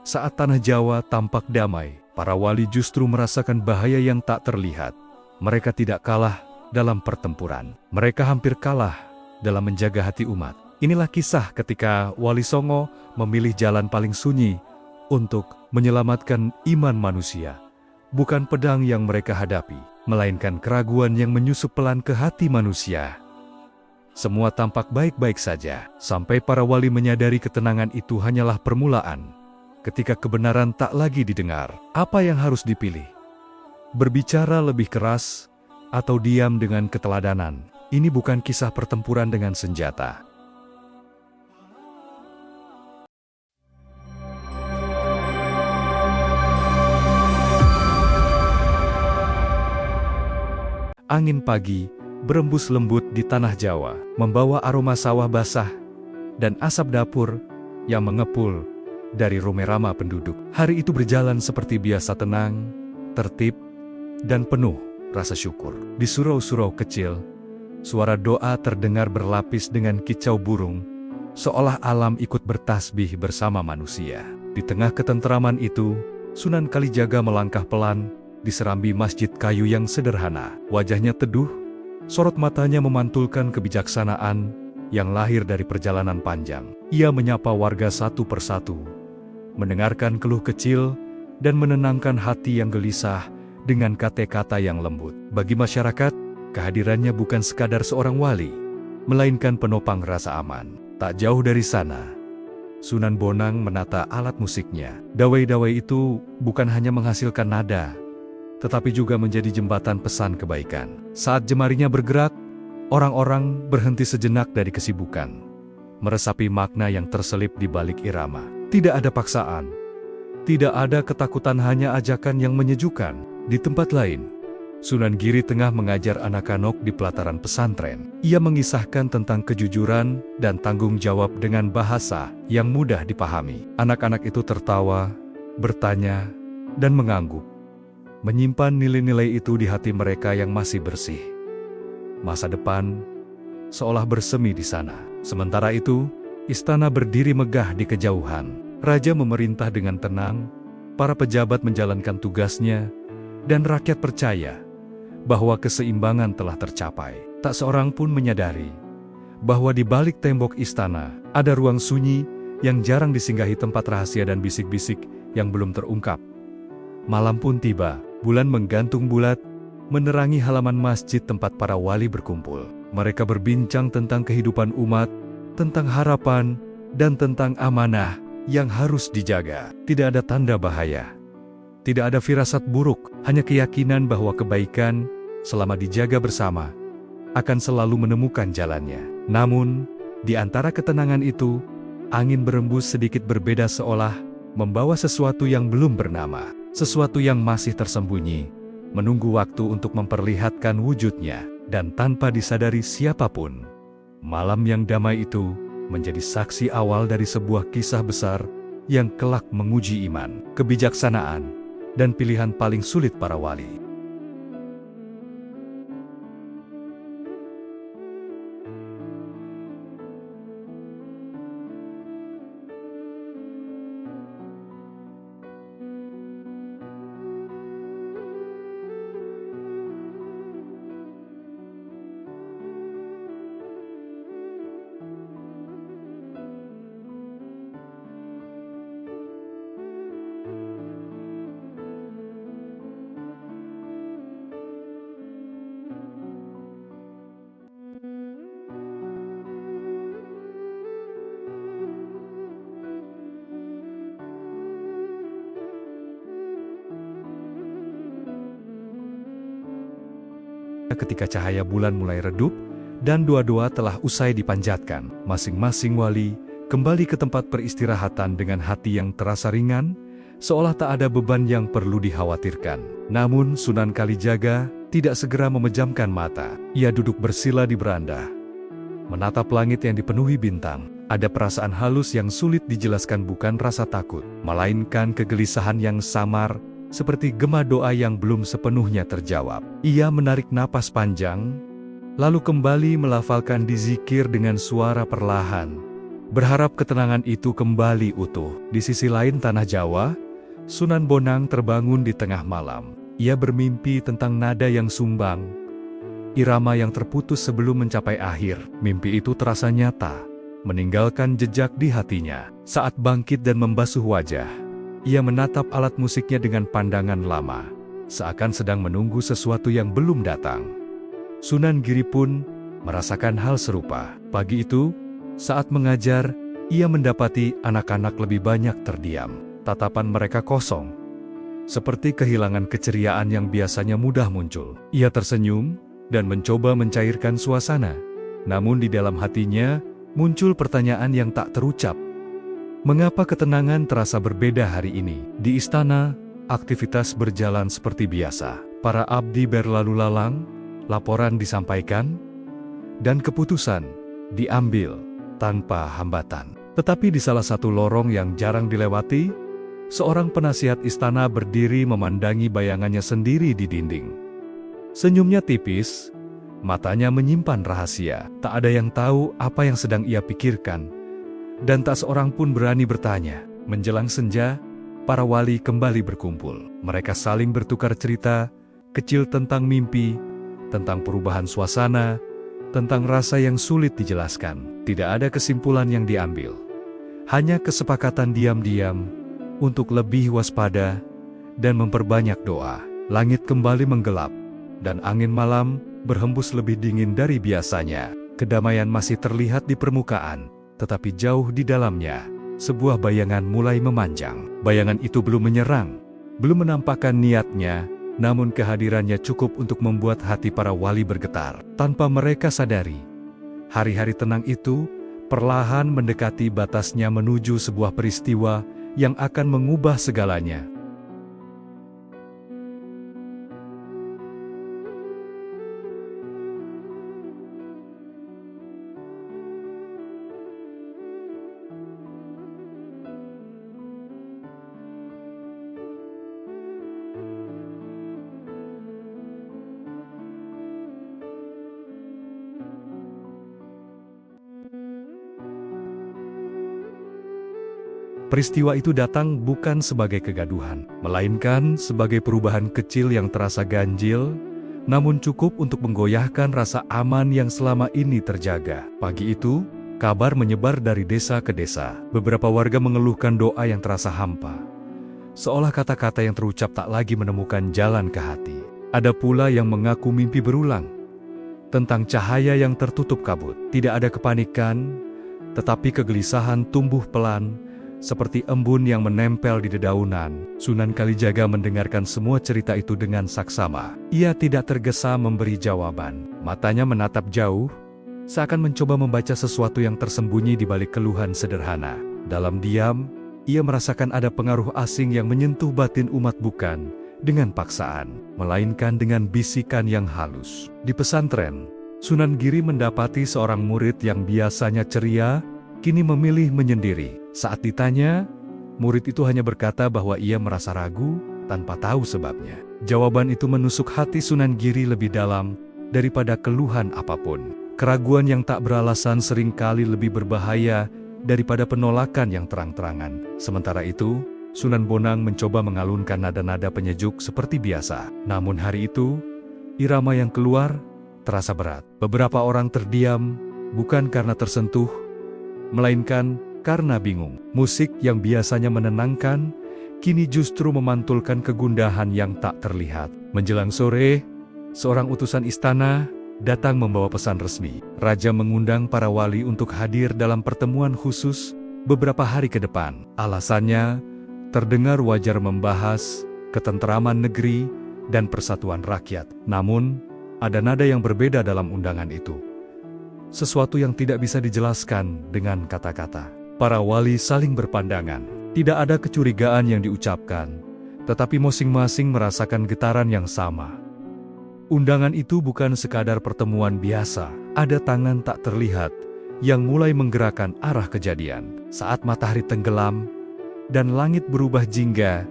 Saat tanah Jawa tampak damai, para wali justru merasakan bahaya yang tak terlihat. Mereka tidak kalah dalam pertempuran. Mereka hampir kalah dalam menjaga hati umat. Inilah kisah ketika Wali Songo memilih jalan paling sunyi untuk menyelamatkan iman manusia. Bukan pedang yang mereka hadapi, melainkan keraguan yang menyusup pelan ke hati manusia. Semua tampak baik-baik saja, sampai para wali menyadari ketenangan itu hanyalah permulaan. Ketika kebenaran tak lagi didengar, apa yang harus dipilih? Berbicara lebih keras atau diam dengan keteladanan? Ini bukan kisah pertempuran dengan senjata. Angin pagi berembus lembut di tanah Jawa, membawa aroma sawah basah dan asap dapur yang mengepul dari rumah penduduk. Hari itu berjalan seperti biasa, tenang, tertib, dan penuh rasa syukur. Di surau-surau kecil, suara doa terdengar berlapis dengan kicau burung, seolah alam ikut bertasbih bersama manusia. Di tengah ketentraman itu, Sunan Kalijaga melangkah pelan di serambi masjid kayu yang sederhana. Wajahnya teduh, sorot matanya memantulkan kebijaksanaan yang lahir dari perjalanan panjang. Ia menyapa warga satu persatu, mendengarkan keluh kecil, dan menenangkan hati yang gelisah dengan kata-kata yang lembut. Bagi masyarakat, kehadirannya bukan sekadar seorang wali, melainkan penopang rasa aman. Tak jauh dari sana, Sunan Bonang menata alat musiknya. Dawai-dawai itu bukan hanya menghasilkan nada, tetapi juga menjadi jembatan pesan kebaikan. Saat jemarinya bergerak, orang-orang berhenti sejenak dari kesibukan, meresapi makna yang terselip di balik irama. Tidak ada paksaan, tidak ada ketakutan, hanya ajakan yang menyejukkan. Di tempat lain, Sunan Giri tengah mengajar anak-anak di pelataran pesantren. Ia mengisahkan tentang kejujuran dan tanggung jawab dengan bahasa yang mudah dipahami. Anak-anak itu tertawa, bertanya, dan mengangguk, menyimpan nilai-nilai itu di hati mereka yang masih bersih. Masa depan seolah bersemi di sana. Sementara itu, istana berdiri megah di kejauhan. Raja memerintah dengan tenang, para pejabat menjalankan tugasnya, dan rakyat percaya bahwa keseimbangan telah tercapai. Tak seorang pun menyadari bahwa di balik tembok istana ada ruang sunyi yang jarang disinggahi, tempat rahasia dan bisik-bisik yang belum terungkap. Malam pun tiba. Bulan menggantung bulat, menerangi halaman masjid tempat para wali berkumpul. Mereka berbincang tentang kehidupan umat, tentang harapan, dan tentang amanah yang harus dijaga. Tidak ada tanda bahaya, tidak ada firasat buruk, hanya keyakinan bahwa kebaikan, selama dijaga bersama, akan selalu menemukan jalannya. Namun, di antara ketenangan itu, angin berembus sedikit berbeda, seolah membawa sesuatu yang belum bernama. Sesuatu yang masih tersembunyi, menunggu waktu untuk memperlihatkan wujudnya, dan tanpa disadari siapapun, malam yang damai itu menjadi saksi awal dari sebuah kisah besar yang kelak menguji iman, kebijaksanaan, dan pilihan paling sulit para wali. Ketika cahaya bulan mulai redup, dan doa-doa telah usai dipanjatkan, masing-masing wali kembali ke tempat peristirahatan dengan hati yang terasa ringan, seolah tak ada beban yang perlu dikhawatirkan. Namun Sunan Kalijaga tidak segera memejamkan mata. Ia duduk bersila di beranda, menatap langit yang dipenuhi bintang. Ada perasaan halus yang sulit dijelaskan, bukan rasa takut, melainkan kegelisahan yang samar, seperti gema doa yang belum sepenuhnya terjawab. Ia menarik napas panjang, lalu kembali melafalkan dizikir dengan suara perlahan, berharap ketenangan itu kembali utuh. Di sisi lain tanah Jawa, Sunan Bonang terbangun di tengah malam. Ia bermimpi tentang nada yang sumbang, irama yang terputus sebelum mencapai akhir. Mimpi itu terasa nyata, meninggalkan jejak di hatinya. Saat bangkit dan membasuh wajah, ia menatap alat musiknya dengan pandangan lama, seakan sedang menunggu sesuatu yang belum datang. Sunan Giri pun merasakan hal serupa. Pagi itu, saat mengajar, ia mendapati anak-anak lebih banyak terdiam. Tatapan mereka kosong, seperti kehilangan keceriaan yang biasanya mudah muncul. Ia tersenyum dan mencoba mencairkan suasana. Namun di dalam hatinya, muncul pertanyaan yang tak terucap. Mengapa ketenangan terasa berbeda hari ini? Di istana, aktivitas berjalan seperti biasa. Para abdi berlalu lalang, laporan disampaikan, dan keputusan diambil tanpa hambatan. Tetapi di salah satu lorong yang jarang dilewati, seorang penasihat istana berdiri memandangi bayangannya sendiri di dinding. Senyumnya tipis, matanya menyimpan rahasia. Tak ada yang tahu apa yang sedang ia pikirkan, dan tak seorang pun berani bertanya. Menjelang senja, para wali kembali berkumpul. Mereka saling bertukar cerita kecil tentang mimpi, tentang perubahan suasana, tentang rasa yang sulit dijelaskan. Tidak ada kesimpulan yang diambil, hanya kesepakatan diam-diam untuk lebih waspada dan memperbanyak doa. Langit kembali menggelap, dan angin malam berhembus lebih dingin dari biasanya. Kedamaian masih terlihat di permukaan, tetapi jauh di dalamnya, sebuah bayangan mulai memanjang. Bayangan itu belum menyerang, belum menampakkan niatnya, namun kehadirannya cukup untuk membuat hati para wali bergetar. Tanpa mereka sadari, hari-hari tenang itu perlahan mendekati batasnya menuju sebuah peristiwa yang akan mengubah segalanya. Peristiwa itu datang bukan sebagai kegaduhan, melainkan sebagai perubahan kecil yang terasa ganjil, namun cukup untuk menggoyahkan rasa aman yang selama ini terjaga. Pagi itu, kabar menyebar dari desa ke desa. Beberapa warga mengeluhkan doa yang terasa hampa, seolah kata-kata yang terucap tak lagi menemukan jalan ke hati. Ada pula yang mengaku mimpi berulang, tentang cahaya yang tertutup kabut. Tidak ada kepanikan, tetapi kegelisahan tumbuh pelan, seperti embun yang menempel di dedaunan. Sunan Kalijaga mendengarkan semua cerita itu dengan saksama. Ia tidak tergesa memberi jawaban. Matanya menatap jauh, seakan mencoba membaca sesuatu yang tersembunyi di balik keluhan sederhana. Dalam diam, ia merasakan ada pengaruh asing yang menyentuh batin umat, bukan dengan paksaan, melainkan dengan bisikan yang halus. Di pesantren, Sunan Giri mendapati seorang murid yang biasanya ceria, kini memilih menyendiri. Saat ditanya, murid itu hanya berkata bahwa ia merasa ragu tanpa tahu sebabnya. Jawaban itu menusuk hati Sunan Giri lebih dalam daripada keluhan apapun. Keraguan yang tak beralasan seringkali lebih berbahaya daripada penolakan yang terang-terangan. Sementara itu, Sunan Bonang mencoba mengalunkan nada-nada penyejuk seperti biasa. Namun hari itu, irama yang keluar terasa berat. Beberapa orang terdiam, bukan karena tersentuh, melainkan karena bingung. Musik yang biasanya menenangkan, kini justru memantulkan kegundahan yang tak terlihat. Menjelang sore, seorang utusan istana datang membawa pesan resmi. Raja mengundang para wali untuk hadir dalam pertemuan khusus beberapa hari ke depan. Alasannya, terdengar wajar membahas ketentraman negeri dan persatuan rakyat. Namun, ada nada yang berbeda dalam undangan itu. Sesuatu yang tidak bisa dijelaskan dengan kata-kata. Para wali saling berpandangan. Tidak ada kecurigaan yang diucapkan, tetapi masing-masing merasakan getaran yang sama. Undangan itu bukan sekadar pertemuan biasa. Ada tangan tak terlihat yang mulai menggerakkan arah kejadian. Saat matahari tenggelam dan langit berubah jingga,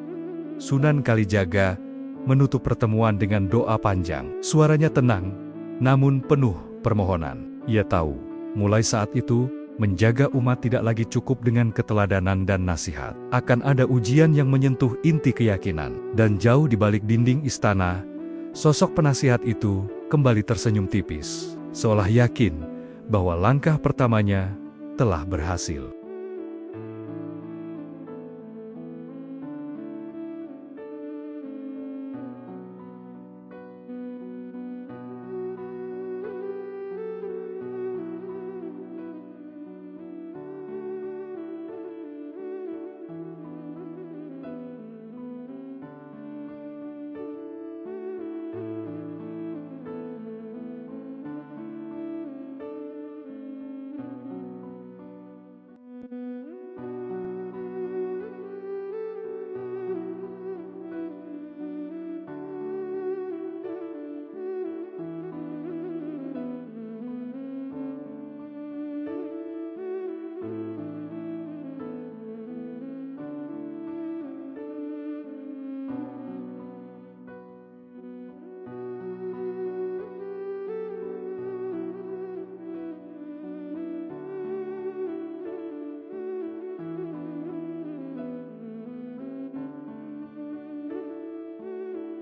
Sunan Kalijaga menutup pertemuan dengan doa panjang. Suaranya tenang, namun penuh permohonan. Ia tahu, mulai saat itu, Menjaga umat tidak lagi cukup dengan keteladanan dan nasihat. Akan ada ujian yang menyentuh inti keyakinan. Dan jauh di balik dinding istana, sosok penasihat itu kembali tersenyum tipis, seolah yakin bahwa langkah pertamanya telah berhasil.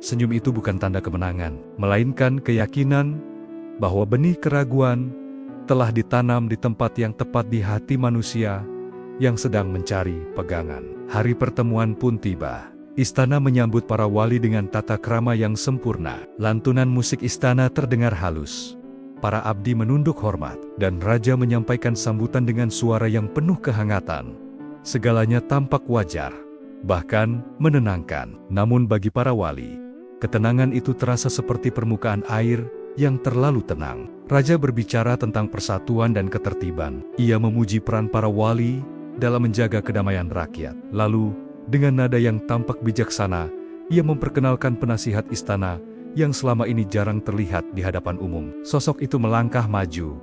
Senyum itu bukan tanda kemenangan, melainkan keyakinan bahwa benih keraguan telah ditanam di tempat yang tepat di hati manusia yang sedang mencari pegangan. Hari pertemuan pun tiba. Istana menyambut para wali dengan tata krama yang sempurna. Lantunan musik istana terdengar halus. Para abdi menunduk hormat, dan raja menyampaikan sambutan dengan suara yang penuh kehangatan. Segalanya tampak wajar, bahkan menenangkan. Namun bagi para wali, ketenangan itu terasa seperti permukaan air yang terlalu tenang. Raja berbicara tentang persatuan dan ketertiban. Ia memuji peran para wali dalam menjaga kedamaian rakyat. Lalu, dengan nada yang tampak bijaksana, ia memperkenalkan penasihat istana yang selama ini jarang terlihat di hadapan umum. Sosok itu melangkah maju,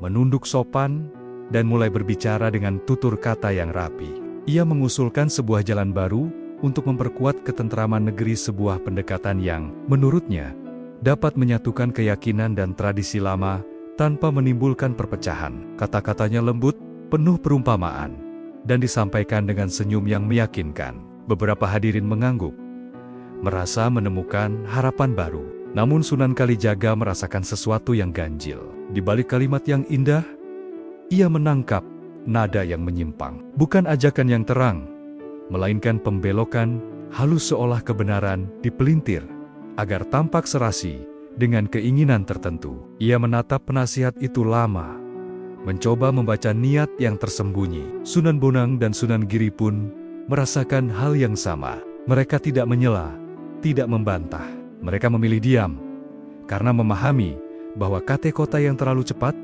menunduk sopan, dan mulai berbicara dengan tutur kata yang rapi. Ia mengusulkan sebuah jalan baru untuk memperkuat ketentraman negeri, sebuah pendekatan yang, menurutnya, dapat menyatukan keyakinan dan tradisi lama tanpa menimbulkan perpecahan. Kata-katanya lembut, penuh perumpamaan, dan disampaikan dengan senyum yang meyakinkan. Beberapa hadirin mengangguk, merasa menemukan harapan baru. Namun Sunan Kalijaga merasakan sesuatu yang ganjil. Di balik kalimat yang indah, ia menangkap nada yang menyimpang. Bukan ajakan yang terang, melainkan pembelokan halus, seolah kebenaran dipelintir agar tampak serasi dengan keinginan tertentu. Ia menatap penasihat itu lama, mencoba membaca niat yang tersembunyi. Sunan Bonang dan Sunan Giri pun merasakan hal yang sama. Mereka tidak menyela, tidak membantah. Mereka memilih diam, karena memahami bahwa kata-kata yang terlalu cepat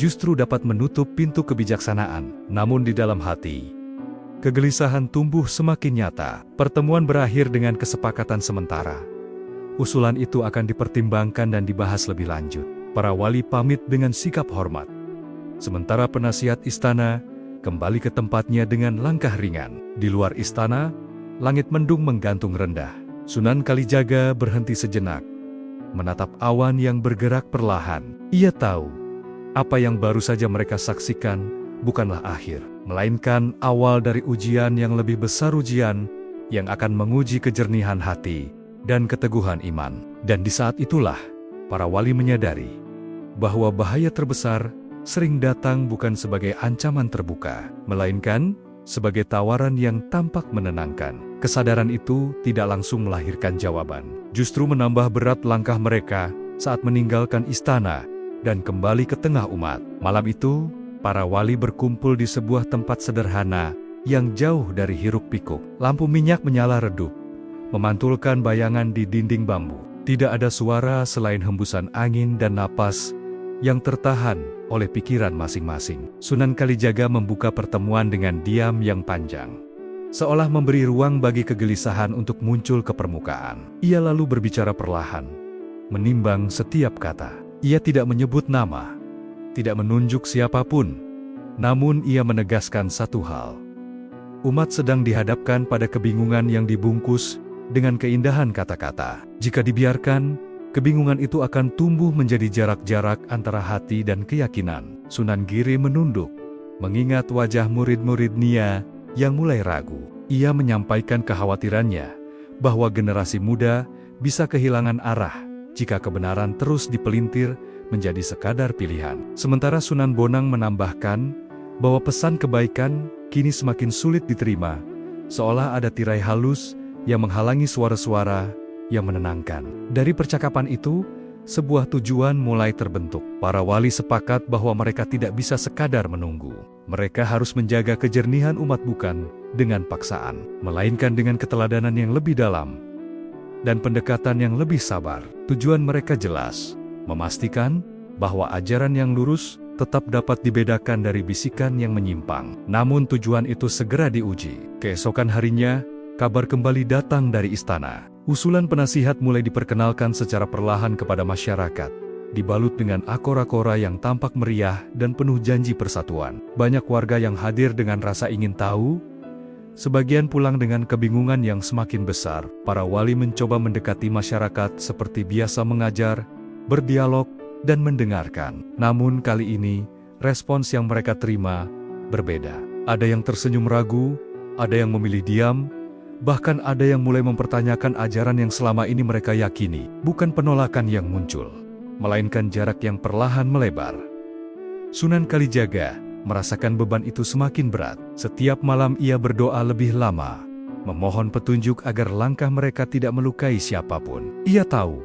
justru dapat menutup pintu kebijaksanaan. Namun di dalam hati, kegelisahan tumbuh semakin nyata. Pertemuan berakhir dengan kesepakatan sementara. Usulan itu akan dipertimbangkan dan dibahas lebih lanjut. Para wali pamit dengan sikap hormat. Sementara penasihat istana kembali ke tempatnya dengan langkah ringan. Di luar istana, langit mendung menggantung rendah. Sunan Kalijaga berhenti sejenak, menatap awan yang bergerak perlahan. Ia tahu, apa yang baru saja mereka saksikan bukanlah akhir, melainkan awal dari ujian yang lebih besar, ujian yang akan menguji kejernihan hati dan keteguhan iman. Dan di saat itulah, para wali menyadari bahwa bahaya terbesar sering datang bukan sebagai ancaman terbuka, melainkan sebagai tawaran yang tampak menenangkan. Kesadaran itu tidak langsung melahirkan jawaban, justru menambah berat langkah mereka saat meninggalkan istana dan kembali ke tengah umat. Malam itu, para wali berkumpul di sebuah tempat sederhana yang jauh dari hiruk-pikuk. Lampu minyak menyala redup, memantulkan bayangan di dinding bambu. Tidak ada suara selain hembusan angin dan napas yang tertahan oleh pikiran masing-masing. Sunan Kalijaga membuka pertemuan dengan diam yang panjang, seolah memberi ruang bagi kegelisahan untuk muncul ke permukaan. Ia lalu berbicara perlahan, menimbang setiap kata. Ia tidak menyebut nama, tidak menunjuk siapapun, namun ia menegaskan satu hal. Umat sedang dihadapkan pada kebingungan yang dibungkus dengan keindahan kata-kata. Jika dibiarkan, kebingungan itu akan tumbuh menjadi jarak-jarak antara hati dan keyakinan. Sunan Giri menunduk, Mengingat wajah murid-murid Nia yang mulai ragu, ia menyampaikan kekhawatirannya bahwa generasi muda bisa kehilangan arah jika kebenaran terus dipelintir menjadi sekadar pilihan. Sementara Sunan Bonang menambahkan bahwa pesan kebaikan kini semakin sulit diterima, seolah ada tirai halus yang menghalangi suara-suara yang menenangkan. Dari percakapan itu, sebuah tujuan mulai terbentuk. Para wali sepakat bahwa mereka tidak bisa sekadar menunggu. Mereka harus menjaga kejernihan umat bukan dengan paksaan, melainkan dengan keteladanan yang lebih dalam dan pendekatan yang lebih sabar. Tujuan mereka jelas, memastikan bahwa ajaran yang lurus tetap dapat dibedakan dari bisikan yang menyimpang. Namun tujuan itu segera diuji. Keesokan harinya, kabar kembali datang dari istana. Usulan penasihat mulai diperkenalkan secara perlahan kepada masyarakat, dibalut dengan akora-kora yang tampak meriah dan penuh janji persatuan. Banyak warga yang hadir dengan rasa ingin tahu, sebagian pulang dengan kebingungan yang semakin besar. Para wali mencoba mendekati masyarakat seperti biasa, mengajar, berdialog, dan mendengarkan. Namun kali ini, respons yang mereka terima berbeda. Ada yang tersenyum ragu, ada yang memilih diam, bahkan ada yang mulai mempertanyakan ajaran yang selama ini mereka yakini. Bukan penolakan yang muncul, melainkan jarak yang perlahan melebar. Sunan Kalijaga merasakan beban itu semakin berat. Setiap malam ia berdoa lebih lama, memohon petunjuk agar langkah mereka tidak melukai siapapun. Ia tahu,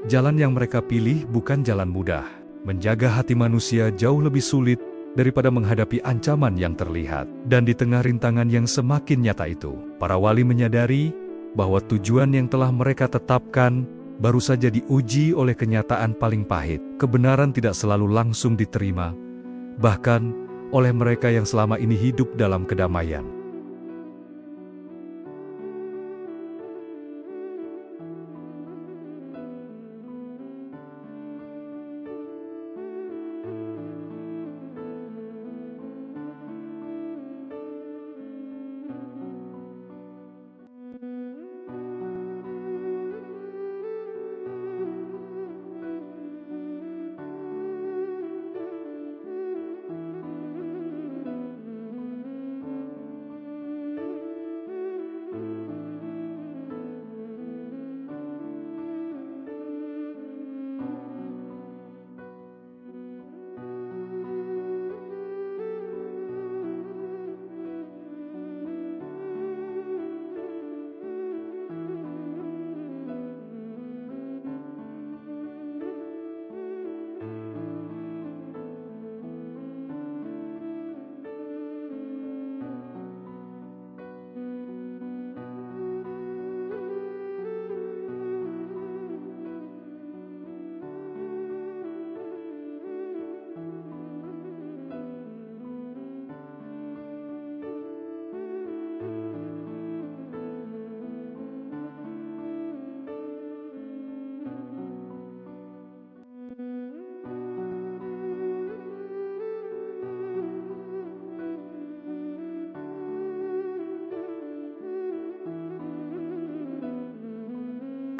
jalan yang mereka pilih bukan jalan mudah. Menjaga hati manusia jauh lebih sulit daripada menghadapi ancaman yang terlihat. Dan di tengah rintangan yang semakin nyata itu, para wali menyadari bahwa tujuan yang telah mereka tetapkan baru saja diuji oleh kenyataan paling pahit. Kebenaran tidak selalu langsung diterima, bahkan oleh mereka yang selama ini hidup dalam kedamaian.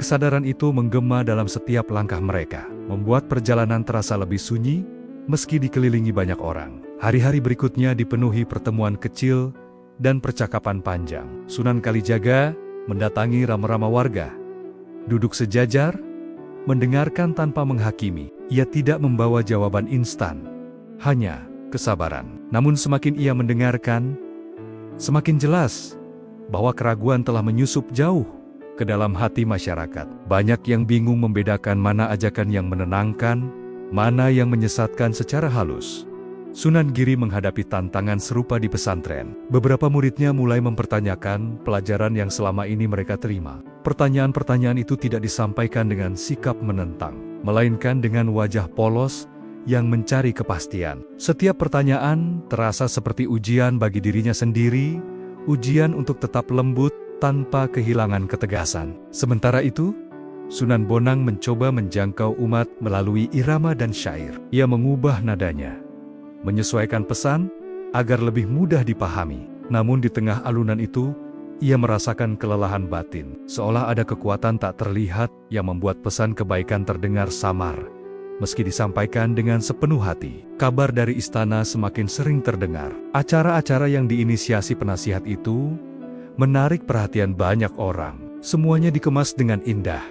Kesadaran itu menggema dalam setiap langkah mereka, membuat perjalanan terasa lebih sunyi, meski dikelilingi banyak orang. Hari-hari berikutnya dipenuhi pertemuan kecil dan percakapan panjang. Sunan Kalijaga mendatangi rama-rama warga, duduk sejajar, mendengarkan tanpa menghakimi. Ia tidak membawa jawaban instan, hanya kesabaran. Namun semakin ia mendengarkan, semakin jelas bahwa keraguan telah menyusup jauh ke dalam hati masyarakat. Banyak yang bingung membedakan mana ajakan yang menenangkan, mana yang menyesatkan secara halus. Sunan Giri menghadapi tantangan serupa di pesantren. Beberapa muridnya mulai mempertanyakan pelajaran yang selama ini mereka terima. Pertanyaan-pertanyaan itu tidak disampaikan dengan sikap menentang, melainkan dengan wajah polos yang mencari kepastian. Setiap pertanyaan terasa seperti ujian bagi dirinya sendiri, ujian untuk tetap lembut tanpa kehilangan ketegasan. Sementara itu, Sunan Bonang mencoba menjangkau umat melalui irama dan syair. Ia mengubah nadanya, menyesuaikan pesan agar lebih mudah dipahami. Namun di tengah alunan itu, ia merasakan kelelahan batin, seolah ada kekuatan tak terlihat yang membuat pesan kebaikan terdengar samar meski disampaikan dengan sepenuh hati. Kabar dari istana semakin sering terdengar. Acara-acara yang diinisiasi penasihat itu menarik perhatian banyak orang. Semuanya dikemas dengan indah,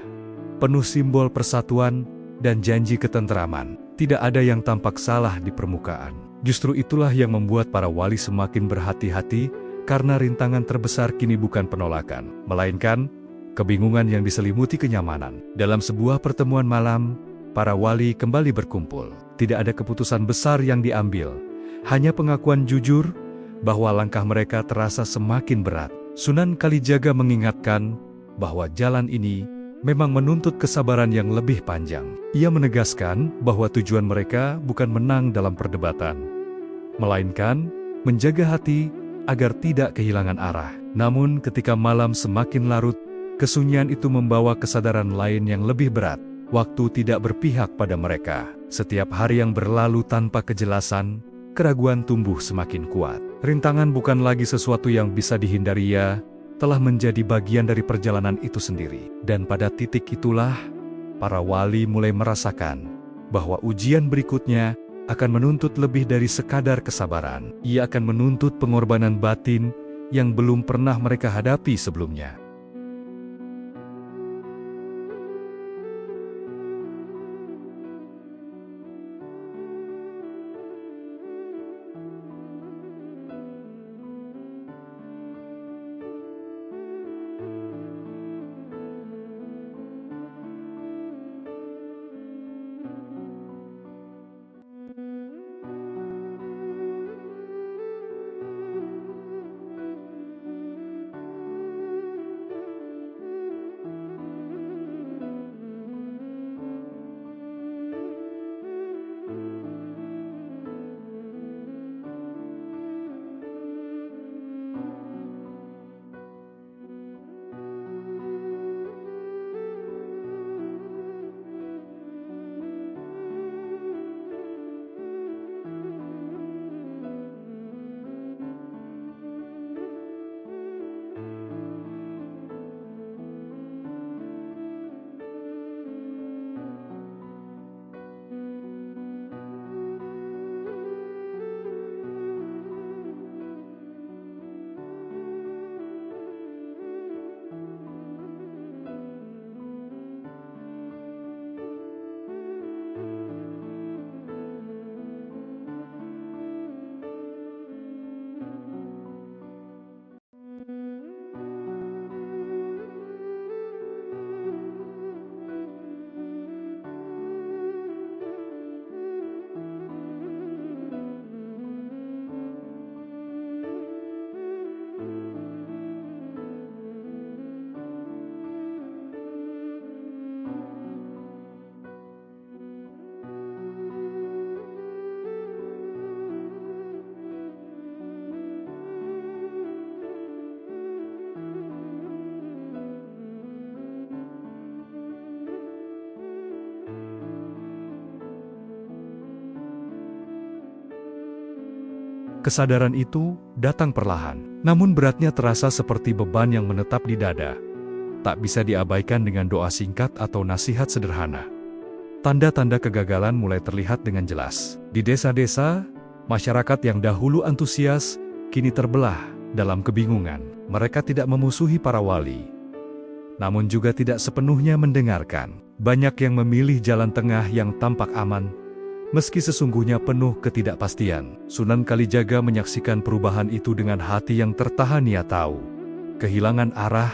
penuh simbol persatuan dan janji ketentraman. Tidak ada yang tampak salah di permukaan. Justru itulah yang membuat para wali semakin berhati-hati, karena rintangan terbesar kini bukan penolakan, melainkan kebingungan yang diselimuti kenyamanan. Dalam sebuah pertemuan malam, para wali kembali berkumpul. Tidak ada keputusan besar yang diambil, hanya pengakuan jujur bahwa langkah mereka terasa semakin berat. Sunan Kalijaga mengingatkan bahwa jalan ini memang menuntut kesabaran yang lebih panjang. Ia menegaskan bahwa tujuan mereka bukan menang dalam perdebatan, melainkan menjaga hati agar tidak kehilangan arah. Namun ketika malam semakin larut, kesunyian itu membawa kesadaran lain yang lebih berat. Waktu tidak berpihak pada mereka. Setiap hari yang berlalu tanpa kejelasan, keraguan tumbuh semakin kuat. Rintangan bukan lagi sesuatu yang bisa dihindari, ia telah menjadi bagian dari perjalanan itu sendiri. Dan pada titik itulah, para wali mulai merasakan bahwa ujian berikutnya akan menuntut lebih dari sekadar kesabaran. Ia akan menuntut pengorbanan batin yang belum pernah mereka hadapi sebelumnya. Kesadaran itu datang perlahan, namun beratnya terasa seperti beban yang menetap di dada. Tak bisa diabaikan dengan doa singkat atau nasihat sederhana. Tanda-tanda kegagalan mulai terlihat dengan jelas. Di desa-desa, masyarakat yang dahulu antusias, kini terbelah dalam kebingungan. Mereka tidak memusuhi para wali, namun juga tidak sepenuhnya mendengarkan. Banyak yang memilih jalan tengah yang tampak aman, meski sesungguhnya penuh ketidakpastian. Sunan Kalijaga menyaksikan perubahan itu dengan hati yang tertahan. Ia tahu, kehilangan arah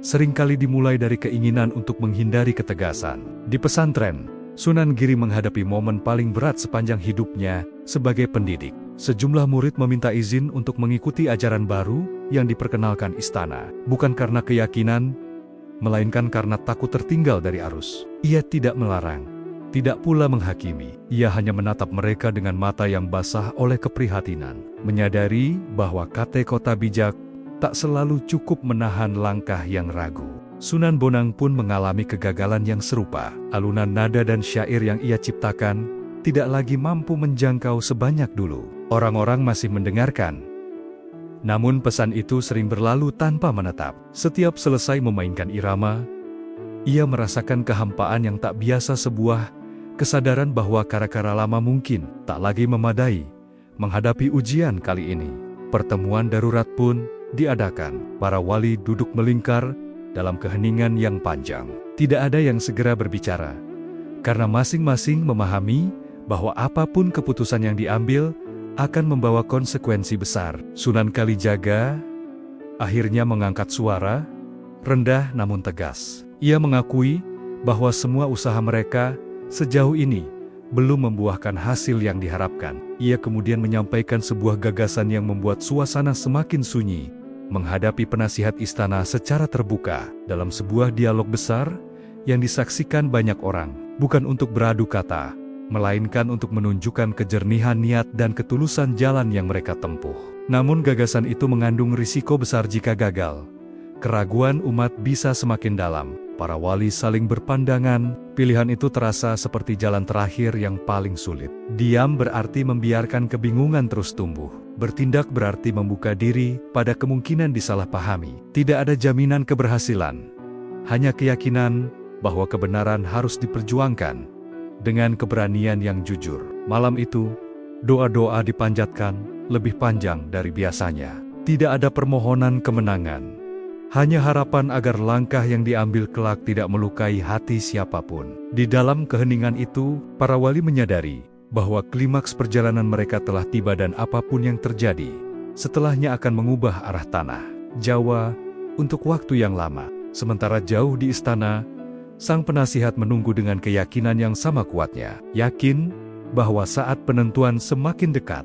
seringkali dimulai dari keinginan untuk menghindari ketegasan. Di pesantren, Sunan Giri menghadapi momen paling berat sepanjang hidupnya sebagai pendidik. Sejumlah murid meminta izin untuk mengikuti ajaran baru yang diperkenalkan istana. Bukan karena keyakinan, melainkan karena takut tertinggal dari arus. Ia tidak melarang, tidak pula menghakimi. Ia hanya menatap mereka dengan mata yang basah oleh keprihatinan. Menyadari bahwa kate kota bijak tak selalu cukup menahan langkah yang ragu. Sunan Bonang pun mengalami kegagalan yang serupa. Alunan nada dan syair yang ia ciptakan tidak lagi mampu menjangkau sebanyak dulu. Orang-orang masih mendengarkan, namun pesan itu sering berlalu tanpa menetap. Setiap selesai memainkan irama, ia merasakan kehampaan yang tak biasa. Sebuah Kesadaran bahwa kara-kara lama mungkin tak lagi memadai menghadapi ujian kali ini. Pertemuan darurat pun diadakan. Para wali duduk melingkar dalam keheningan yang panjang. Tidak ada yang segera berbicara, karena masing-masing memahami bahwa apapun keputusan yang diambil akan membawa konsekuensi besar. Sunan Kalijaga akhirnya mengangkat suara, rendah namun tegas. Ia mengakui bahwa semua usaha mereka sejauh ini belum membuahkan hasil yang diharapkan. Ia kemudian menyampaikan sebuah gagasan yang membuat suasana semakin sunyi. Menghadapi penasihat istana secara terbuka dalam sebuah dialog besar yang disaksikan banyak orang, bukan untuk beradu kata, melainkan untuk menunjukkan kejernihan niat dan ketulusan jalan yang mereka tempuh. Namun gagasan itu mengandung risiko besar jika gagal. Keraguan umat bisa semakin dalam. Para wali saling berpandangan, pilihan itu terasa seperti jalan terakhir yang paling sulit. Diam berarti membiarkan kebingungan terus tumbuh. Bertindak berarti membuka diri pada kemungkinan disalahpahami. Tidak ada jaminan keberhasilan, hanya keyakinan bahwa kebenaran harus diperjuangkan dengan keberanian yang jujur. Malam itu, doa-doa dipanjatkan lebih panjang dari biasanya. Tidak ada permohonan kemenangan, hanya harapan agar langkah yang diambil kelak tidak melukai hati siapapun. Di dalam keheningan itu, para wali menyadari bahwa klimaks perjalanan mereka telah tiba dan apapun yang terjadi setelahnya akan mengubah arah tanah Jawa untuk waktu yang lama. Sementara jauh di istana, sang penasihat menunggu dengan keyakinan yang sama kuatnya, yakin bahwa saat penentuan semakin dekat.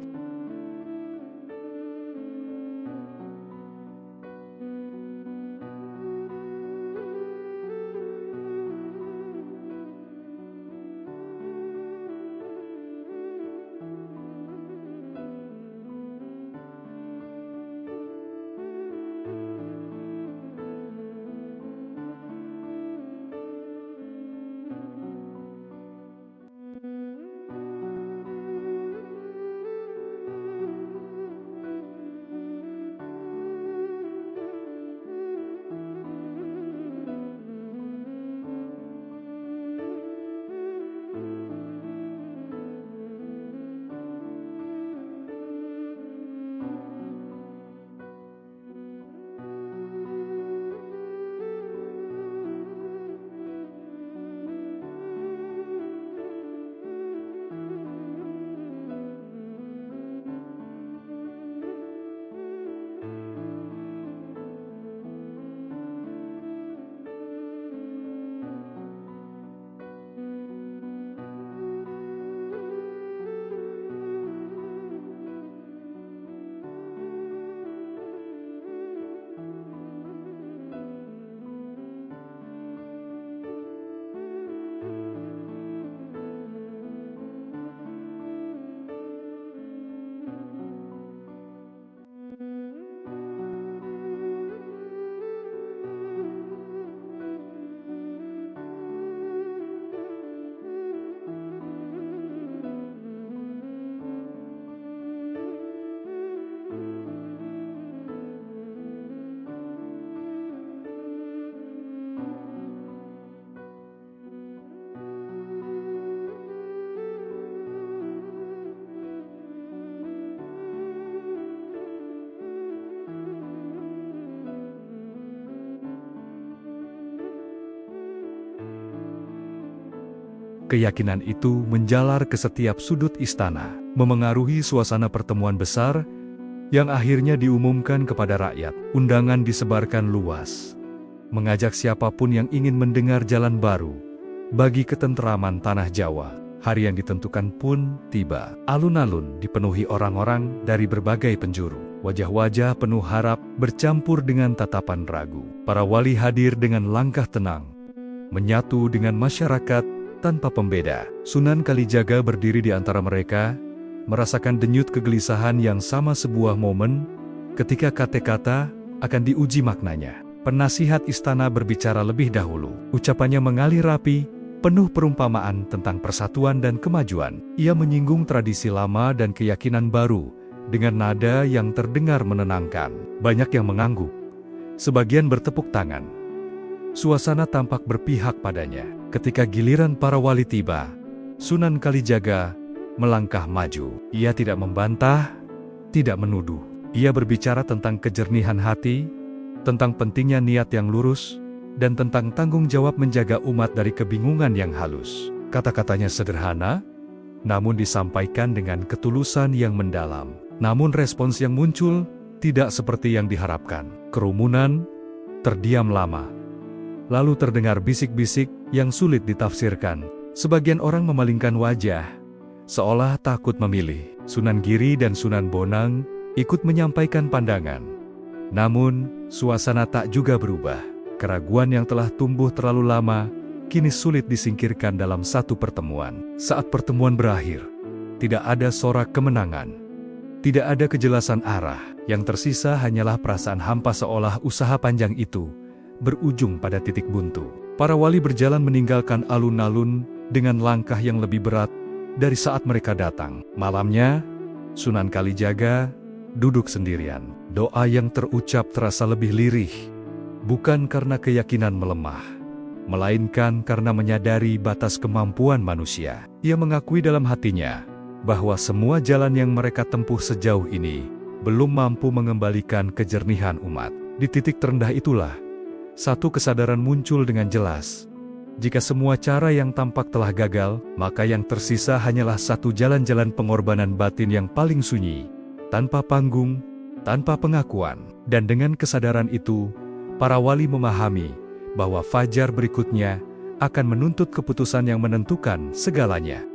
Keyakinan itu menjalar ke setiap sudut istana, memengaruhi suasana pertemuan besar yang akhirnya diumumkan kepada rakyat. Undangan disebarkan luas, mengajak siapapun yang ingin mendengar jalan baru bagi ketentraman tanah Jawa. Hari yang ditentukan pun tiba. Alun-alun dipenuhi orang-orang dari berbagai penjuru. Wajah-wajah penuh harap bercampur dengan tatapan ragu. Para wali hadir dengan langkah tenang, menyatu dengan masyarakat tanpa pembeda. Sunan Kalijaga berdiri di antara mereka, merasakan denyut kegelisahan yang sama. Sebuah momen ketika kata-kata akan diuji maknanya. Penasihat istana berbicara lebih dahulu. Ucapannya mengalir rapi, penuh perumpamaan tentang persatuan dan kemajuan. Ia menyinggung tradisi lama dan keyakinan baru dengan nada yang terdengar menenangkan. Banyak yang mengangguk, sebagian bertepuk tangan. Suasana tampak berpihak padanya. Ketika giliran para wali tiba, Sunan Kalijaga melangkah maju. Ia tidak membantah, tidak menuduh. Ia berbicara tentang kejernihan hati, tentang pentingnya niat yang lurus, dan tentang tanggung jawab menjaga umat dari kebingungan yang halus. Kata-katanya sederhana, namun disampaikan dengan ketulusan yang mendalam. Namun respons yang muncul tidak seperti yang diharapkan. Kerumunan terdiam lama. Lalu terdengar bisik-bisik yang sulit ditafsirkan. Sebagian orang memalingkan wajah, seolah takut memilih. Sunan Giri dan Sunan Bonang ikut menyampaikan pandangan. Namun, suasana tak juga berubah. Keraguan yang telah tumbuh terlalu lama, kini sulit disingkirkan dalam satu pertemuan. Saat pertemuan berakhir, tidak ada sorak kemenangan. Tidak ada kejelasan arah. Yang tersisa hanyalah perasaan hampa seolah usaha panjang itu berujung pada titik buntu. Para wali berjalan meninggalkan alun-alun dengan langkah yang lebih berat dari saat mereka datang. Malamnya, Sunan Kalijaga duduk sendirian. Doa yang terucap terasa lebih lirih. Bukan karena keyakinan melemah, melainkan karena menyadari batas kemampuan manusia. Ia mengakui dalam hatinya bahwa semua jalan yang mereka tempuh sejauh ini belum mampu mengembalikan kejernihan umat. Di titik terendah itulah, satu kesadaran muncul dengan jelas. Jika semua cara yang tampak telah gagal, maka yang tersisa hanyalah satu jalan-jalan pengorbanan batin yang paling sunyi, tanpa panggung, tanpa pengakuan. Dan dengan kesadaran itu, para wali memahami bahwa fajar berikutnya akan menuntut keputusan yang menentukan segalanya.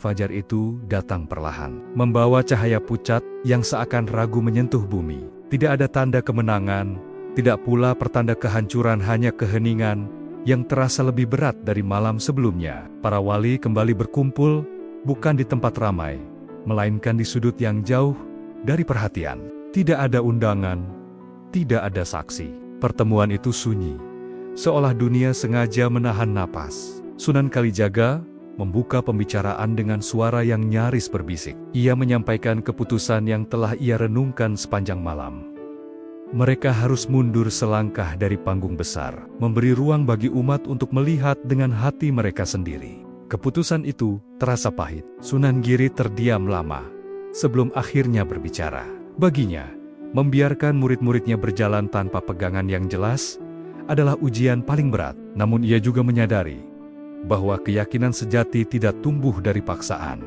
Fajar itu datang perlahan, membawa cahaya pucat yang seakan ragu menyentuh bumi. Tidak ada tanda kemenangan, tidak pula pertanda kehancuran, hanya keheningan yang terasa lebih berat dari malam sebelumnya. Para wali kembali berkumpul, bukan di tempat ramai, melainkan di sudut yang jauh dari perhatian. Tidak ada undangan, tidak ada saksi. Pertemuan itu sunyi, seolah dunia sengaja menahan napas. Sunan Kalijaga membuka pembicaraan dengan suara yang nyaris berbisik. Ia menyampaikan keputusan yang telah ia renungkan sepanjang malam. Mereka harus mundur selangkah dari panggung besar, memberi ruang bagi umat untuk melihat dengan hati mereka sendiri. Keputusan itu terasa pahit. Sunan Giri terdiam lama sebelum akhirnya berbicara. Baginya, Membiarkan murid-muridnya berjalan tanpa pegangan yang jelas adalah ujian paling berat. Namun ia juga menyadari bahwa keyakinan sejati tidak tumbuh dari paksaan,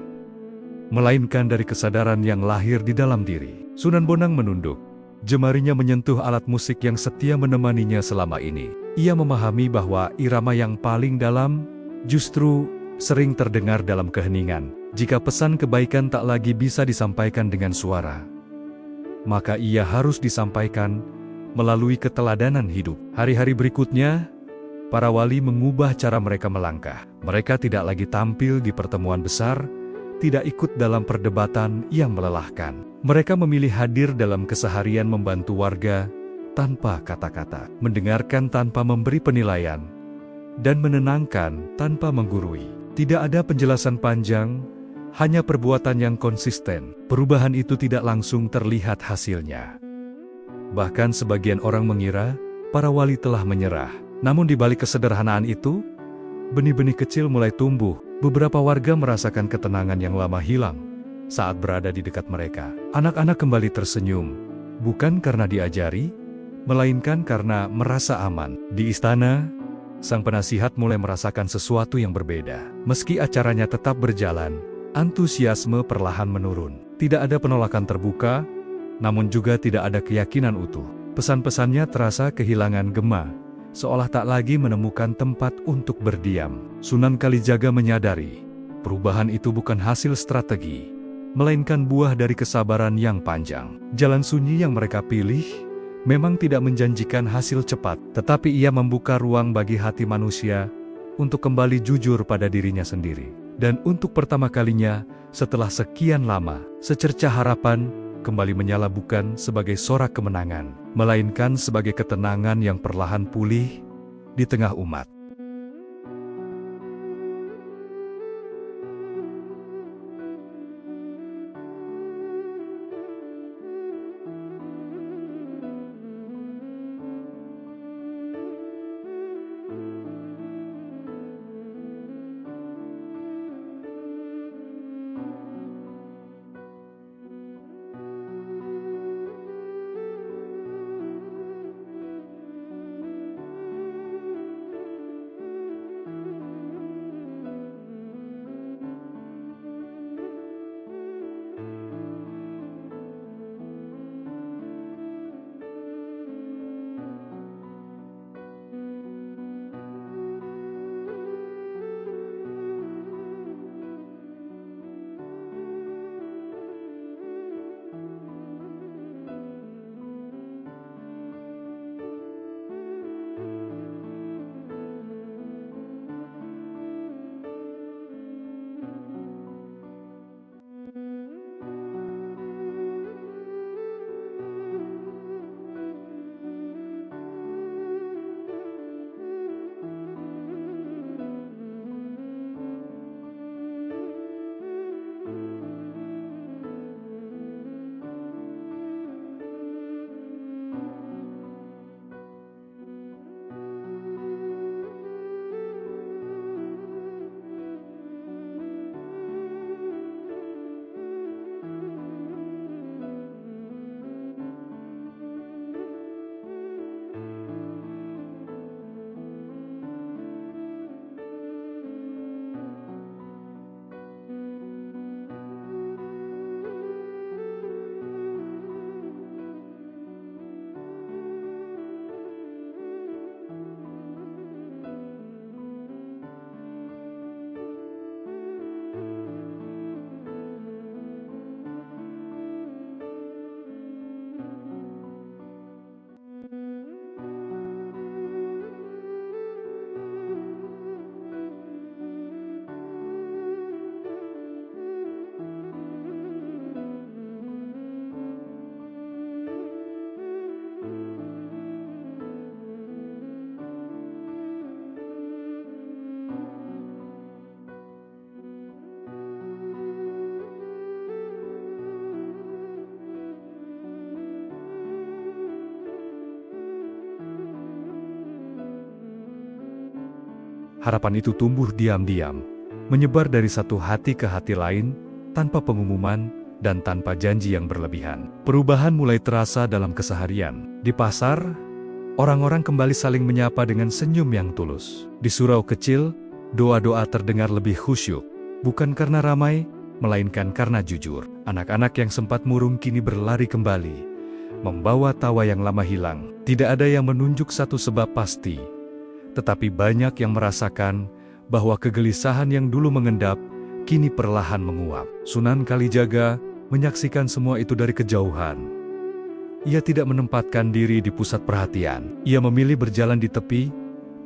melainkan dari kesadaran yang lahir di dalam diri. Sunan Bonang menunduk. Jemarinya menyentuh alat musik yang setia menemaninya selama ini. Ia memahami bahwa irama yang paling dalam justru sering terdengar dalam keheningan. Jika pesan kebaikan tak lagi bisa disampaikan dengan suara, maka ia harus disampaikan melalui keteladanan hidup. Hari-hari berikutnya, para wali mengubah cara mereka melangkah. Mereka tidak lagi tampil di pertemuan besar, tidak ikut dalam perdebatan yang melelahkan. Mereka memilih hadir dalam keseharian membantu warga tanpa kata-kata, mendengarkan tanpa memberi penilaian, dan menenangkan tanpa menggurui. Tidak ada penjelasan panjang, hanya perbuatan yang konsisten. Perubahan itu tidak langsung terlihat hasilnya. Bahkan sebagian orang mengira para wali telah menyerah. Namun di balik kesederhanaan itu, benih-benih kecil mulai tumbuh. Beberapa warga merasakan ketenangan yang lama hilang saat berada di dekat mereka. Anak-anak kembali tersenyum, bukan karena diajari, melainkan karena merasa aman. Di istana, sang penasihat mulai merasakan sesuatu yang berbeda. Meski acaranya tetap berjalan, antusiasme perlahan menurun. Tidak ada penolakan terbuka, namun juga tidak ada keyakinan utuh. Pesan-pesannya terasa kehilangan gema, seolah tak lagi menemukan tempat untuk berdiam. Sunan Kalijaga menyadari, perubahan itu bukan hasil strategi, melainkan buah dari kesabaran yang panjang. Jalan sunyi yang mereka pilih memang tidak menjanjikan hasil cepat, tetapi ia membuka ruang bagi hati manusia untuk kembali jujur pada dirinya sendiri. Dan untuk pertama kalinya, setelah sekian lama, secercah harapan kembali menyala bukan sebagai sorak kemenangan, melainkan sebagai ketenangan yang perlahan pulih di tengah umat. Harapan itu tumbuh diam-diam, menyebar dari satu hati ke hati lain, tanpa pengumuman, dan tanpa janji yang berlebihan. Perubahan mulai terasa dalam keseharian. Di pasar, orang-orang kembali saling menyapa dengan senyum yang tulus. Di surau kecil, doa-doa terdengar lebih khusyuk. Bukan karena ramai, melainkan karena jujur. Anak-anak yang sempat murung kini berlari kembali, membawa tawa yang lama hilang. Tidak ada yang menunjuk satu sebab pasti, tetapi banyak yang merasakan bahwa kegelisahan yang dulu mengendap, kini perlahan menguap. Sunan Kalijaga menyaksikan semua itu dari kejauhan. Ia tidak menempatkan diri di pusat perhatian. Ia memilih berjalan di tepi,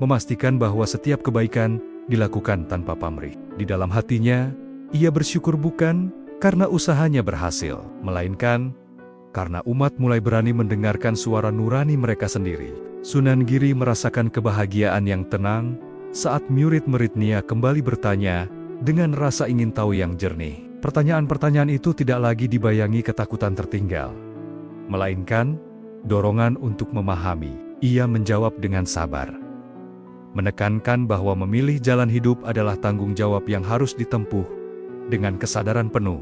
memastikan bahwa setiap kebaikan dilakukan tanpa pamrih. Di dalam hatinya, ia bersyukur bukan karena usahanya berhasil, melainkan karena umat mulai berani mendengarkan suara nurani mereka sendiri. Sunan Giri merasakan kebahagiaan yang tenang saat murid-muridnya kembali bertanya dengan rasa ingin tahu yang jernih. Pertanyaan-pertanyaan itu tidak lagi dibayangi ketakutan tertinggal, melainkan dorongan untuk memahami. Ia menjawab dengan sabar, menekankan bahwa memilih jalan hidup adalah tanggung jawab yang harus ditempuh dengan kesadaran penuh.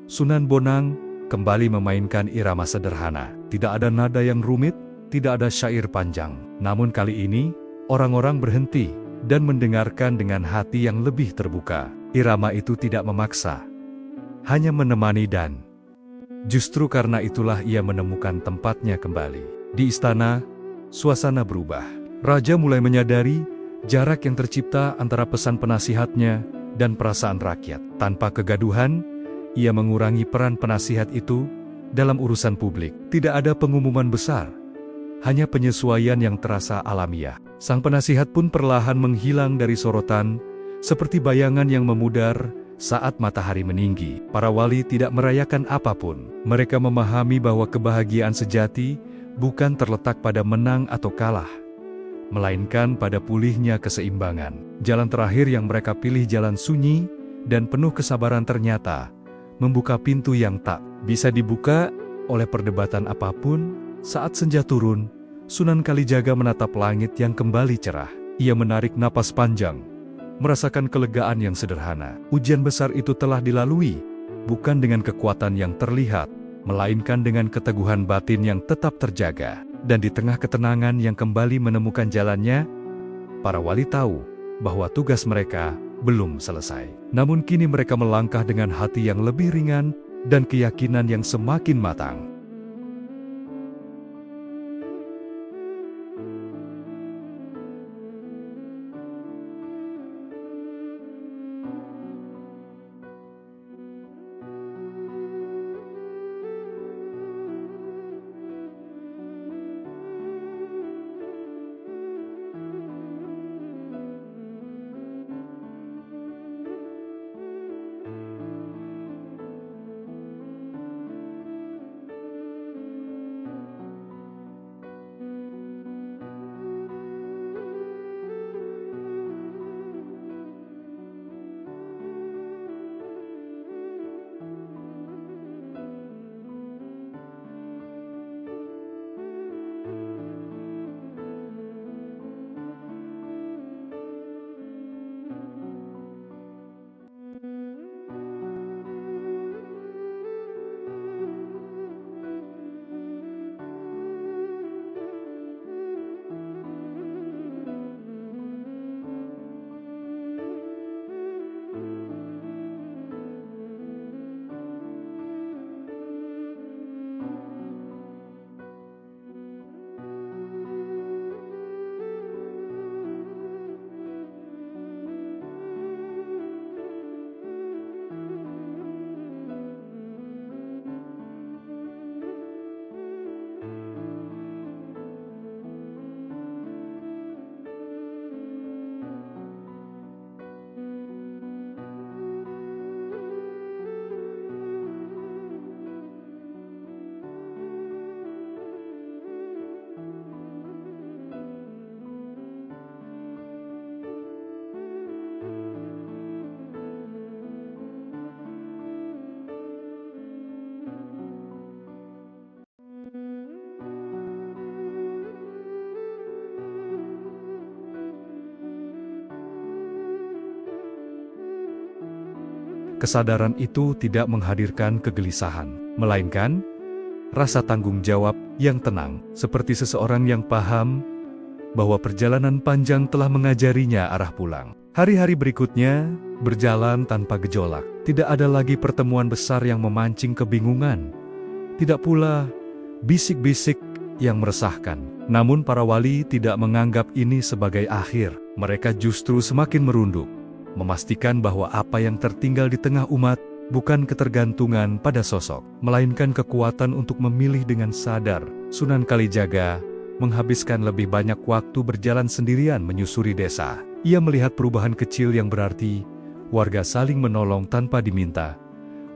Sunan Bonang kembali memainkan irama sederhana. Tidak ada nada yang rumit, tidak ada syair panjang. Namun kali ini, orang-orang berhenti dan mendengarkan dengan hati yang lebih terbuka. Irama itu tidak memaksa, hanya menemani, dan justru karena itulah ia menemukan tempatnya kembali. Di istana, suasana berubah. Raja mulai menyadari jarak yang tercipta antara pesan penasihatnya dan perasaan rakyat. Tanpa kegaduhan, ia mengurangi peran penasihat itu dalam urusan publik. Tidak ada pengumuman besar, hanya penyesuaian yang terasa alamiah. Sang penasihat pun perlahan menghilang dari sorotan, seperti bayangan yang memudar saat matahari meninggi. Para wali tidak merayakan apapun. Mereka memahami bahwa kebahagiaan sejati bukan terletak pada menang atau kalah, melainkan pada pulihnya keseimbangan. Jalan terakhir yang mereka pilih, jalan sunyi dan penuh kesabaran, ternyata membuka pintu yang tak bisa dibuka oleh perdebatan apapun. Saat senja turun, Sunan Kalijaga menatap langit yang kembali cerah. Ia menarik napas panjang, merasakan kelegaan yang sederhana. Ujian besar itu telah dilalui, bukan dengan kekuatan yang terlihat, melainkan dengan keteguhan batin yang tetap terjaga. Dan di tengah ketenangan yang kembali menemukan jalannya, para wali tahu bahwa tugas mereka belum selesai. Namun kini mereka melangkah dengan hati yang lebih ringan dan keyakinan yang semakin matang. Kesadaran itu tidak menghadirkan kegelisahan, melainkan rasa tanggung jawab yang tenang, seperti seseorang yang paham bahwa perjalanan panjang telah mengajarinya arah pulang. Hari-hari berikutnya berjalan tanpa gejolak. Tidak ada lagi pertemuan besar yang memancing kebingungan. Tidak pula bisik-bisik yang meresahkan. Namun para wali tidak menganggap ini sebagai akhir. Mereka justru semakin merunduk, memastikan bahwa apa yang tertinggal di tengah umat bukan ketergantungan pada sosok, melainkan kekuatan untuk memilih dengan sadar. Sunan Kalijaga menghabiskan lebih banyak waktu berjalan sendirian menyusuri desa. Ia melihat perubahan kecil yang berarti, warga saling menolong tanpa diminta.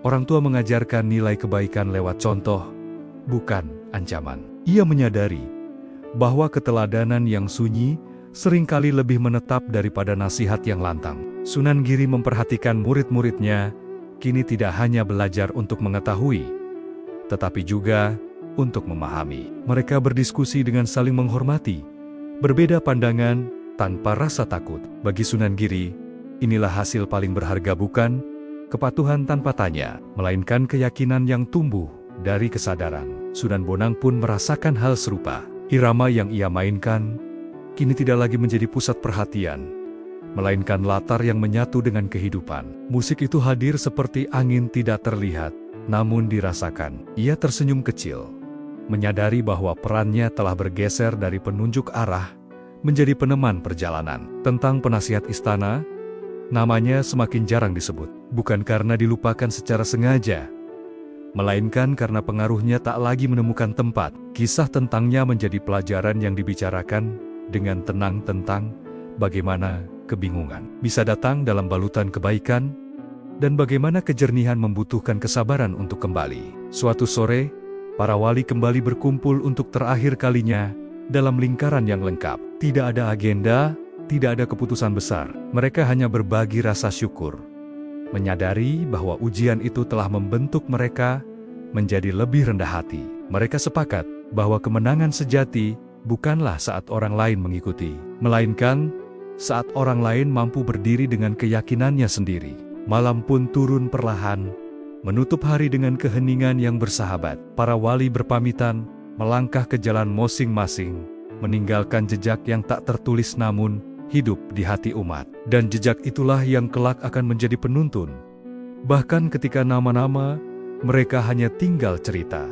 Orang tua mengajarkan nilai kebaikan lewat contoh, bukan ancaman. Ia menyadari bahwa keteladanan yang sunyi seringkali lebih menetap daripada nasihat yang lantang. Sunan Giri memperhatikan murid-muridnya, kini tidak hanya belajar untuk mengetahui, tetapi juga untuk memahami. Mereka berdiskusi dengan saling menghormati, berbeda pandangan tanpa rasa takut. Bagi Sunan Giri, inilah hasil paling berharga, bukan kepatuhan tanpa tanya, melainkan keyakinan yang tumbuh dari kesadaran. Sunan Bonang pun merasakan hal serupa. Irama yang ia mainkan kini tidak lagi menjadi pusat perhatian, melainkan latar yang menyatu dengan kehidupan. Musik itu hadir seperti angin, tidak terlihat, namun dirasakan. Ia tersenyum kecil, menyadari bahwa perannya telah bergeser dari penunjuk arah menjadi peneman perjalanan. Tentang penasihat istana, namanya semakin jarang disebut, bukan karena dilupakan secara sengaja, melainkan karena pengaruhnya tak lagi menemukan tempat. Kisah tentangnya menjadi pelajaran yang dibicarakan dengan tenang tentang bagaimana kebingungan bisa datang dalam balutan kebaikan, dan bagaimana kejernihan membutuhkan kesabaran untuk kembali. Suatu sore, para wali kembali berkumpul untuk terakhir kalinya dalam lingkaran yang lengkap. Tidak ada agenda, tidak ada keputusan besar. Mereka hanya berbagi rasa syukur, menyadari bahwa ujian itu telah membentuk mereka menjadi lebih rendah hati. Mereka sepakat bahwa kemenangan sejati bukanlah saat orang lain mengikuti, melainkan saat orang lain mampu berdiri dengan keyakinannya sendiri. Malam pun turun perlahan, menutup hari dengan keheningan yang bersahabat. Para wali berpamitan, melangkah ke jalan masing-masing, meninggalkan jejak yang tak tertulis namun hidup di hati umat. Dan jejak itulah yang kelak akan menjadi penuntun. Bahkan ketika nama-nama mereka hanya tinggal cerita.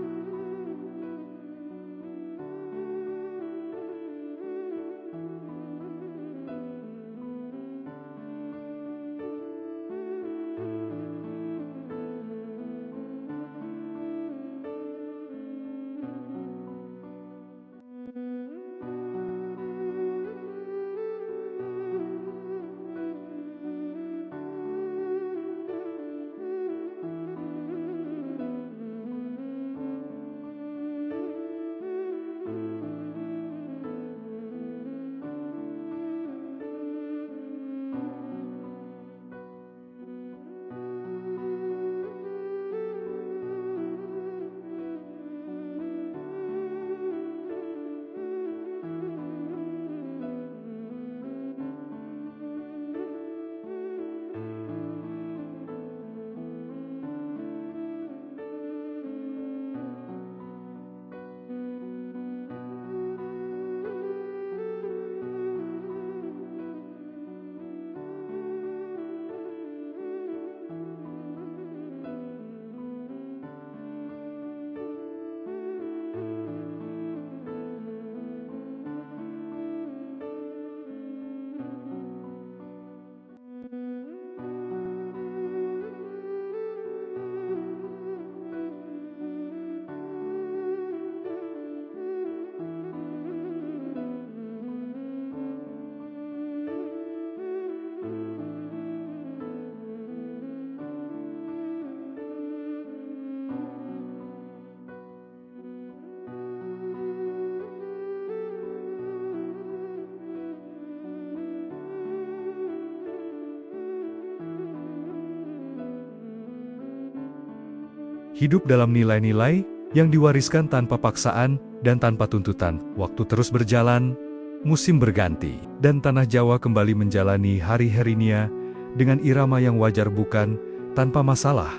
Hidup dalam nilai-nilai yang diwariskan tanpa paksaan dan tanpa tuntutan. Waktu terus berjalan, musim berganti, dan tanah Jawa kembali menjalani hari-harinya dengan irama yang wajar, bukan tanpa masalah,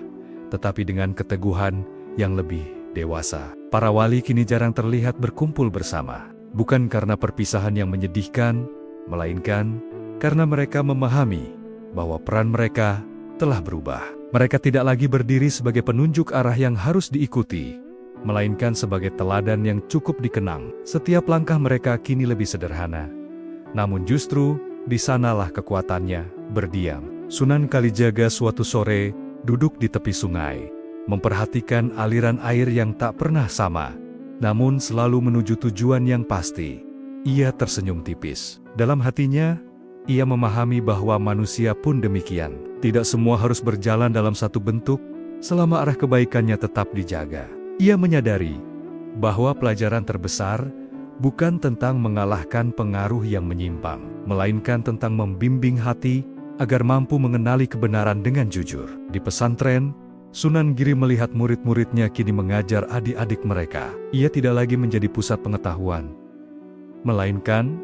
tetapi dengan keteguhan yang lebih dewasa. Para wali kini jarang terlihat berkumpul bersama, bukan karena perpisahan yang menyedihkan, melainkan karena mereka memahami bahwa peran mereka telah berubah. Mereka tidak lagi berdiri sebagai penunjuk arah yang harus diikuti, melainkan sebagai teladan yang cukup dikenang. Setiap langkah mereka kini lebih sederhana, namun justru di sanalah kekuatannya berdiam. Sunan Kalijaga suatu sore duduk di tepi sungai, memperhatikan aliran air yang tak pernah sama, namun selalu menuju tujuan yang pasti. Ia tersenyum tipis. Dalam hatinya, ia memahami bahwa manusia pun demikian. Tidak semua harus berjalan dalam satu bentuk, selama arah kebaikannya tetap dijaga. Ia menyadari bahwa pelajaran terbesar bukan tentang mengalahkan pengaruh yang menyimpang, melainkan tentang membimbing hati agar mampu mengenali kebenaran dengan jujur. Di pesantren, Sunan Giri melihat murid-muridnya kini mengajar adik-adik mereka. Ia tidak lagi menjadi pusat pengetahuan, melainkan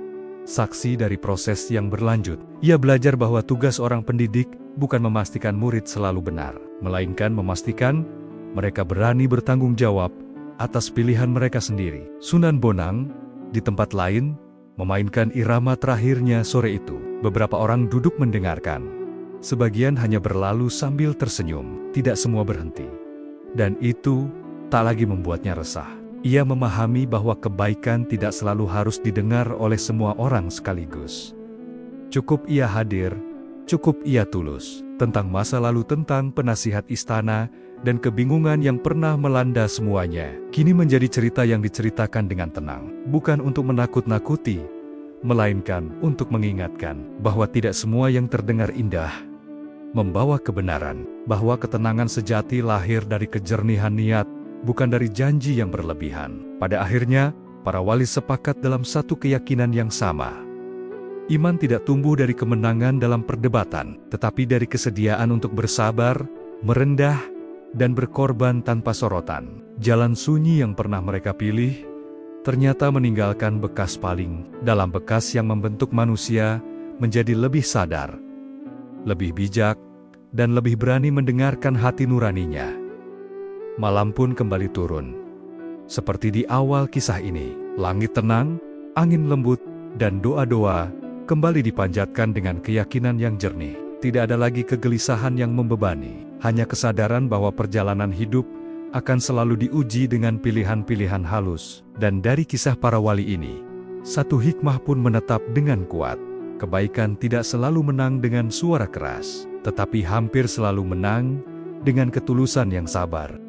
saksi dari proses yang berlanjut. Ia belajar bahwa tugas orang pendidik bukan memastikan murid selalu benar, melainkan memastikan mereka berani bertanggung jawab atas pilihan mereka sendiri. Sunan Bonang, di tempat lain, memainkan irama terakhirnya sore itu. Beberapa orang duduk mendengarkan. Sebagian hanya berlalu sambil tersenyum, tidak semua berhenti. Dan itu tak lagi membuatnya resah. Ia memahami bahwa kebaikan tidak selalu harus didengar oleh semua orang sekaligus. Cukup ia hadir, cukup ia tulus. Tentang masa lalu, tentang penasihat istana, dan kebingungan yang pernah melanda semuanya, kini menjadi cerita yang diceritakan dengan tenang. Bukan untuk menakut-nakuti, melainkan untuk mengingatkan bahwa tidak semua yang terdengar indah membawa kebenaran, bahwa ketenangan sejati lahir dari kejernihan niat, bukan dari janji yang berlebihan. Pada akhirnya, para wali sepakat dalam satu keyakinan yang sama. Iman tidak tumbuh dari kemenangan dalam perdebatan, tetapi dari kesediaan untuk bersabar, merendah, dan berkorban tanpa sorotan. Jalan sunyi yang pernah mereka pilih ternyata meninggalkan bekas paling dalam, bekas yang membentuk manusia menjadi lebih sadar, lebih bijak, dan lebih berani mendengarkan hati nuraninya. Malam pun kembali turun. Seperti di awal kisah ini, langit tenang, angin lembut, dan doa-doa kembali dipanjatkan dengan keyakinan yang jernih. Tidak ada lagi kegelisahan yang membebani, hanya kesadaran bahwa perjalanan hidup akan selalu diuji dengan pilihan-pilihan halus. Dan dari kisah para wali ini, satu hikmah pun menetap dengan kuat. Kebaikan tidak selalu menang dengan suara keras, tetapi hampir selalu menang dengan ketulusan yang sabar.